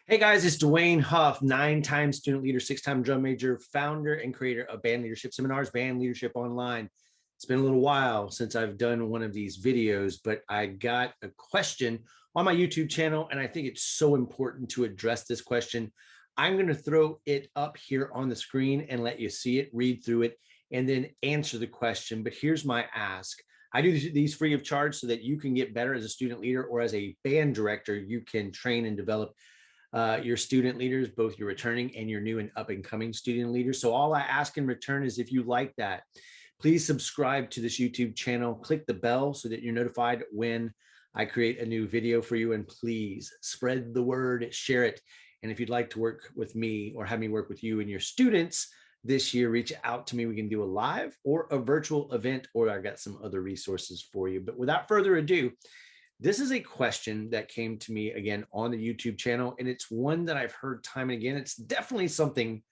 Hey guys, it's Dwayne Huff, 9-time student leader, 6-time drum major, founder and creator of Band Leadership Seminars, Band Leadership Online. It's been a little while since I've done one of these videos, but I got a question on my YouTube channel, and I think it's so important to address this question. I'm going to throw it up here on the screen and let you see it, read through it, and then answer the question. But here's my ask. I do these free of charge so that you can get better as a student leader, or as a band director, you can train and develop your student leaders, both your returning and your new and up and coming student leaders. So all I ask in return is, if you like that, please subscribe to this YouTube channel, click the bell so that you're notified when I create a new video for you, and please spread the word, share it. And if you'd like to work with me or have me work with you and your students this year, reach out to me. We can do a live or a virtual event, or I got some other resources for you. But without further ado, this is a question that came to me again on the YouTube channel, and it's one that I've heard time and again. It's definitely something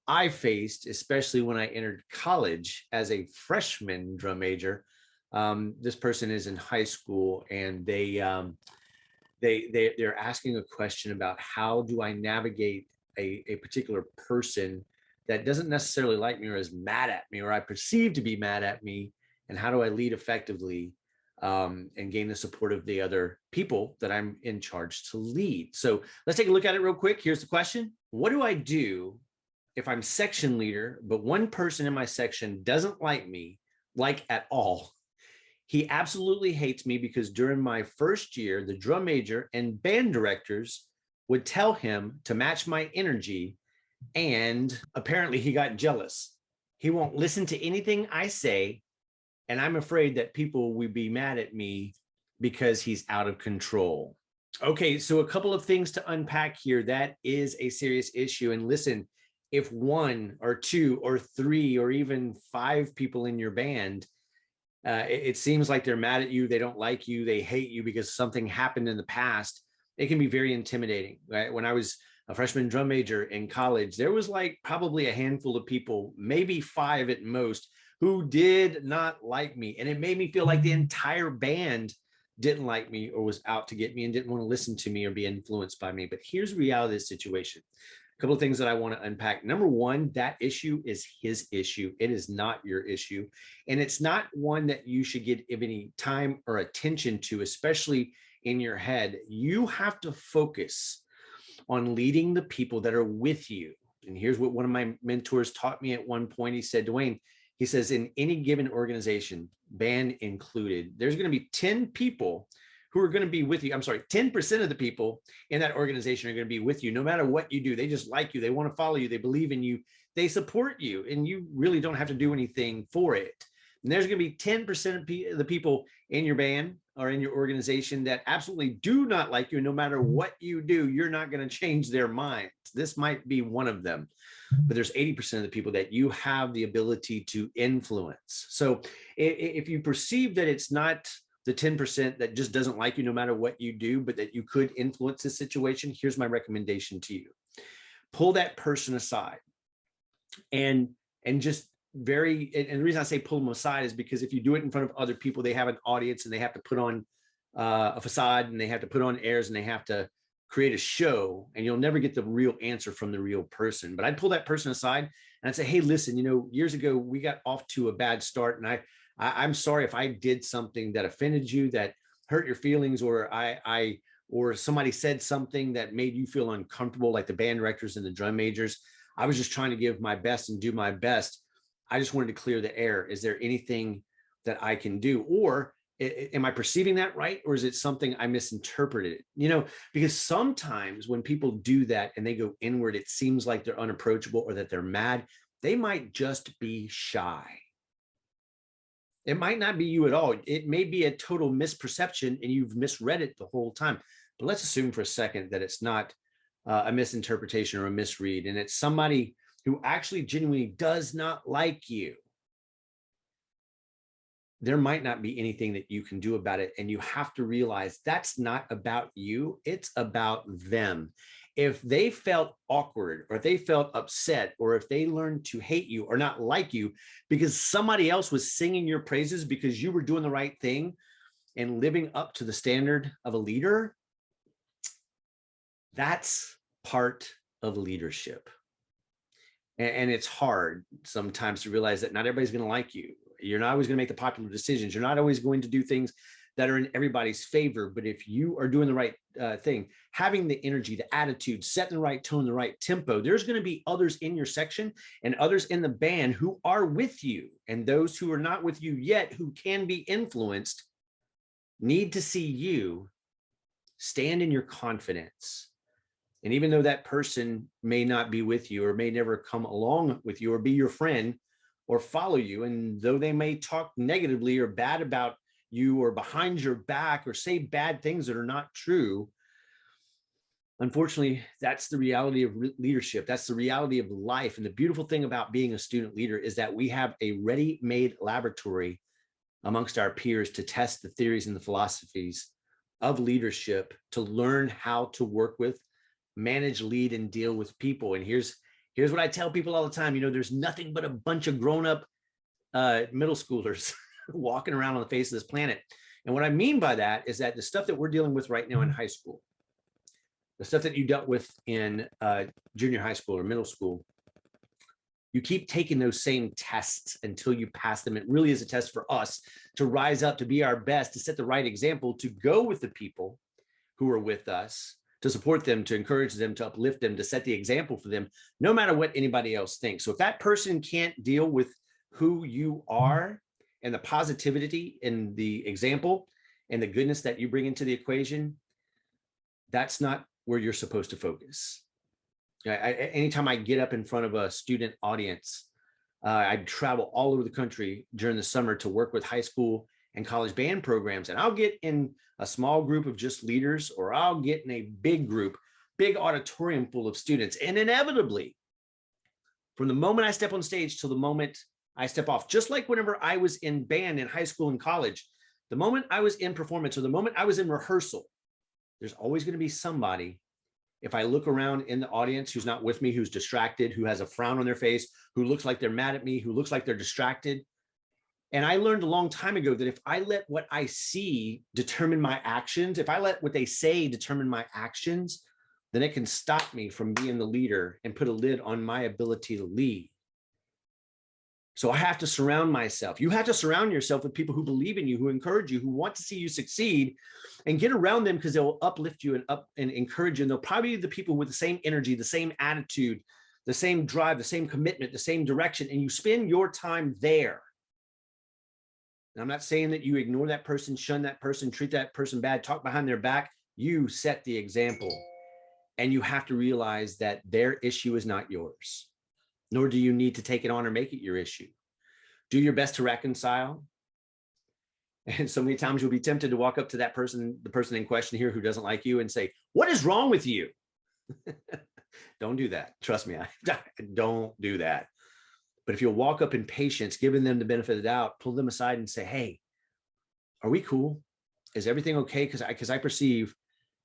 I faced, especially when I entered college as a freshman drum major. This person is in high school, and they're asking a question about, how do I navigate a particular person that doesn't necessarily like me, or is mad at me, or I perceive to be mad at me, and how do I lead effectively and gain the support of the other people that I'm in charge to lead. So let's take a look at it real quick. Here's the question. What do I do if I'm section leader, but one person in my section doesn't like me, like at all? He absolutely hates me because during my first year, the drum major and band directors would tell him to match my energy, and apparently he got jealous. He won't listen to anything I say, and I'm afraid that people will be mad at me because he's out of control. Okay, so a couple of things to unpack here. That is a serious issue. And listen, if one or two or three or even five people in your band, it seems like they're mad at you, they don't like you, they hate you because something happened in the past, it can be very intimidating. Right? When I was a freshman drum major in college, there was like probably a handful of people, maybe five at most, who did not like me. And it made me feel like the entire band didn't like me, or was out to get me, and didn't want to listen to me or be influenced by me. But here's the reality of the situation. A couple of things that I want to unpack. Number one, that issue is his issue. It is not your issue. And it's not one that you should give any time or attention to, especially in your head. You have to focus on leading the people that are with you. And here's what one of my mentors taught me at one point. He said, Dwayne, he says, in any given organization, band included, there's going to be 10 people who are going to be with you. I'm sorry, 10% of the people in that organization are going to be with you no matter what you do. They just like you. They want to follow you. They believe in you. They support you, and you really don't have to do anything for it. And there's going to be 10% of the people in your band or in your organization that absolutely do not like you. And no matter what you do, you're not going to change their minds. This might be one of them. But there's 80% of the people that you have the ability to influence. So if you perceive that it's not the 10% that just doesn't like you no matter what you do, but that you could influence this situation, here's my recommendation to you. Pull that person aside, and just and the reason I say pull them aside is because if you do it in front of other people, they have an audience, and they have to put on a facade, and they have to put on airs, and they have to create a show, and you'll never get the real answer from the real person. But I'd pull that person aside and I'd say, hey, listen, years ago we got off to a bad start, and I'm sorry if I did something that offended you, that hurt your feelings, or or somebody said something that made you feel uncomfortable, like the band directors and the drum majors. I was just trying to give my best and do my best. I just wanted to clear the air. Is there anything that I can do? Or am I perceiving that right? Or is it something I misinterpreted? Because sometimes when people do that and they go inward, it seems like they're unapproachable or that they're mad. They might just be shy. It might not be you at all. It may be a total misperception and you've misread it the whole time. But let's assume for a second that it's not a misinterpretation or a misread, and it's somebody who actually genuinely does not like you. There might not be anything that you can do about it. And you have to realize that's not about you. It's about them. If they felt awkward, or if they felt upset, or if they learned to hate you or not like you because somebody else was singing your praises because you were doing the right thing and living up to the standard of a leader, that's part of leadership. And it's hard sometimes to realize that not everybody's going to like you. You're not always going to make the popular decisions. You're not always going to do things that are in everybody's favor. But if you are doing the right thing, having the energy, the attitude, setting the right tone, the right tempo, there's going to be others in your section and others in the band who are with you. And those who are not with you yet, who can be influenced, need to see you stand in your confidence. And even though that person may not be with you or may never come along with you or be your friend or follow you, and though they may talk negatively or bad about you or behind your back or say bad things that are not true, unfortunately, that's the reality of leadership. That's the reality of life. And the beautiful thing about being a student leader is that we have a ready-made laboratory amongst our peers to test the theories and the philosophies of leadership, to learn how to work with, manage, lead, and deal with people. And here's what I tell people all the time. There's nothing but a bunch of grown-up middle schoolers walking around on the face of this planet. And what I mean by that is that the stuff that we're dealing with right now in high school, the stuff that you dealt with in junior high school or middle school, you keep taking those same tests until you pass them. It really is a test for us to rise up, to be our best, to set the right example, to go with the people who are with us, to support them, to encourage them, to uplift them, to set the example for them, no matter what anybody else thinks. So if that person can't deal with who you are and the positivity and the example and the goodness that you bring into the equation, that's not where you're supposed to focus. Anytime I get up in front of a student audience, I travel all over the country during the summer to work with high school and college band programs. And I'll get in a small group of just leaders, or I'll get in a big group, big auditorium full of students. And inevitably, from the moment I step on stage till the moment I step off, just like whenever I was in band in high school and college, the moment I was in performance or the moment I was in rehearsal, there's always going to be somebody, if I look around in the audience, who's not with me, who's distracted, who has a frown on their face, who looks like they're mad at me, who looks like they're distracted. And I learned a long time ago that if I let what I see determine my actions, if I let what they say determine my actions, then it can stop me from being the leader and put a lid on my ability to lead. So I have to surround myself. You have to surround yourself with people who believe in you, who encourage you, who want to see you succeed, and get around them because they'll uplift you and encourage you. And they'll probably be the people with the same energy, the same attitude, the same drive, the same commitment, the same direction. And you spend your time there. And I'm not saying that you ignore that person, shun that person, treat that person bad, talk behind their back. You set the example. And you have to realize that their issue is not yours, nor do you need to take it on or make it your issue. Do your best to reconcile. And so many times you'll be tempted to walk up to that person, the person in question here who doesn't like you, and say, "What is wrong with you?" Don't do that. Trust me, I don't do that. But if you'll walk up in patience, giving them the benefit of the doubt, pull them aside and say, "Hey, are we cool? Is everything okay? Because I perceive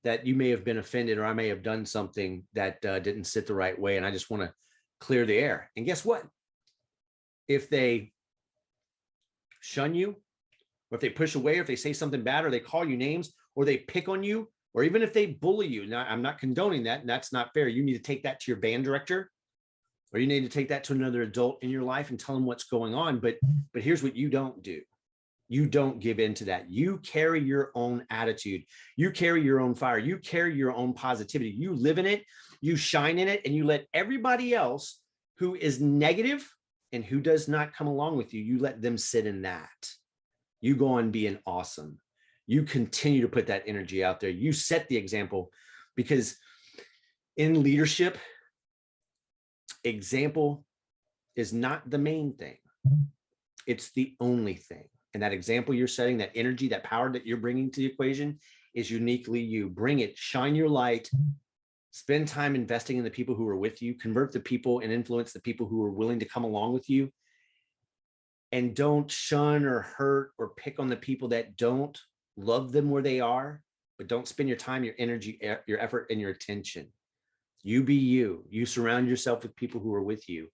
that you may have been offended, or I may have done something that didn't sit the right way, and I just want to clear the air." And guess what? If they shun you, or if they push away, or if they say something bad, or they call you names, or they pick on you, or even if they bully you, now I'm not condoning that, and that's not fair. You need to take that to your band director, or you need to take that to another adult in your life and tell them what's going on. But here's what you don't do. You don't give in to that. You carry your own attitude. You carry your own fire. You carry your own positivity. You live in it, you shine in it, and you let everybody else who is negative and who does not come along with you, you let them sit in that. You go on being awesome. You continue to put that energy out there. You set the example, because in leadership, example is not the main thing. It's the only thing. And that example you're setting, that energy, that power that you're bringing to the equation is uniquely you. Bring it, shine your light, spend time investing in the people who are with you, convert the people and influence the people who are willing to come along with you. And don't shun or hurt or pick on the people that don't. Love them where they are, but don't spend your time, your energy, your effort, and your attention. You be you. You surround yourself with people who are with you.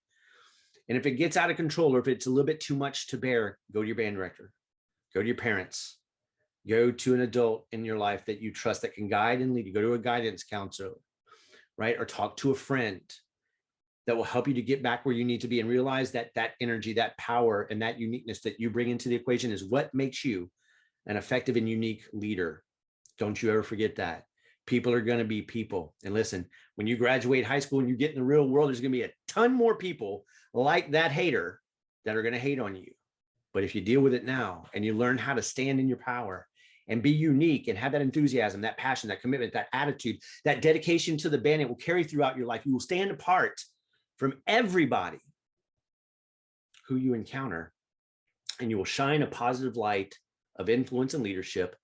And if it gets out of control, or if it's a little bit too much to bear, go to your band director, go to your parents, go to an adult in your life that you trust that can guide and lead you. Go to a guidance counselor, right? Or talk to a friend that will help you to get back where you need to be, and realize that that energy, that power, and that uniqueness that you bring into the equation is what makes you an effective and unique leader. Don't you ever forget that. People are going to be people. And listen, when you graduate high school and you get in the real world, there's going to be a ton more people like that hater that are going to hate on you. But if you deal with it now and you learn how to stand in your power and be unique and have that enthusiasm, that passion, that commitment, that attitude, that dedication to the band, it will carry throughout your life. You will stand apart from everybody who you encounter, and you will shine a positive light of influence and leadership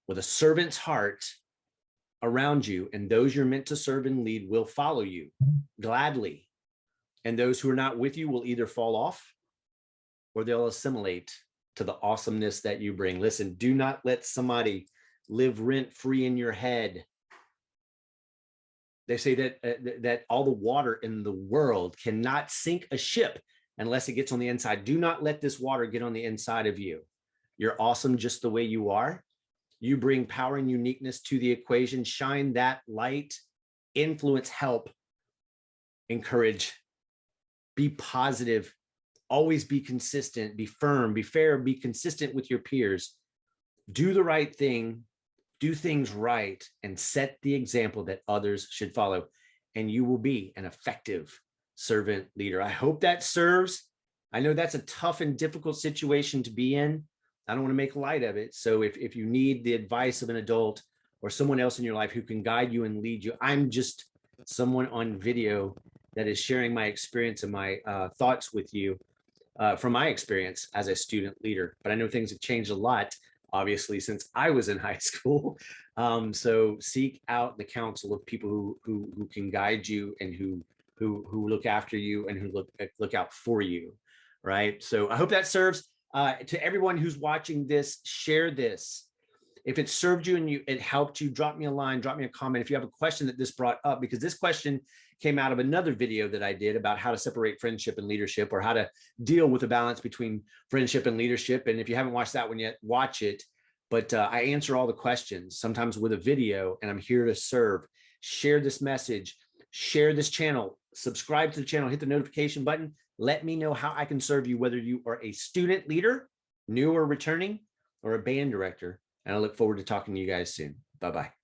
with a servant's heart around you, and those you're meant to serve and lead will follow you gladly. And those who are not with you will either fall off or they'll assimilate to the awesomeness that you bring. Listen, do not let somebody live rent-free in your head. They say that all the water in the world cannot sink a ship unless it gets on the inside. Do not let this water get on the inside of you. You're awesome just the way you are. You bring power and uniqueness to the equation. Shine that light, influence, help, encourage, be positive, always be consistent, be firm, be fair, be consistent with your peers. Do the right thing, do things right, and set the example that others should follow. And you will be an effective servant leader. I hope that serves. I know that's a tough and difficult situation to be in. I don't want to make light of it. So if you need the advice of an adult or someone else in your life who can guide you and lead you, I'm just someone on video that is sharing my experience and my thoughts with you from my experience as a student leader. But I know things have changed a lot, obviously, since I was in high school. So seek out the counsel of people who can guide you and who look after you and who look out for you, right? So I hope that serves. To everyone who's watching this, share this. If it served you and it helped you, drop me a line, drop me a comment. If you have a question that this brought up, because this question came out of another video that I did about how to separate friendship and leadership, or how to deal with the balance between friendship and leadership. And if you haven't watched that one yet, watch it. But I answer all the questions, sometimes with a video, and I'm here to serve. Share this message, share this channel, subscribe to the channel, hit the notification button. Let me know how I can serve you, whether you are a student leader, new or returning, or a band director. And I look forward to talking to you guys soon. Bye-bye.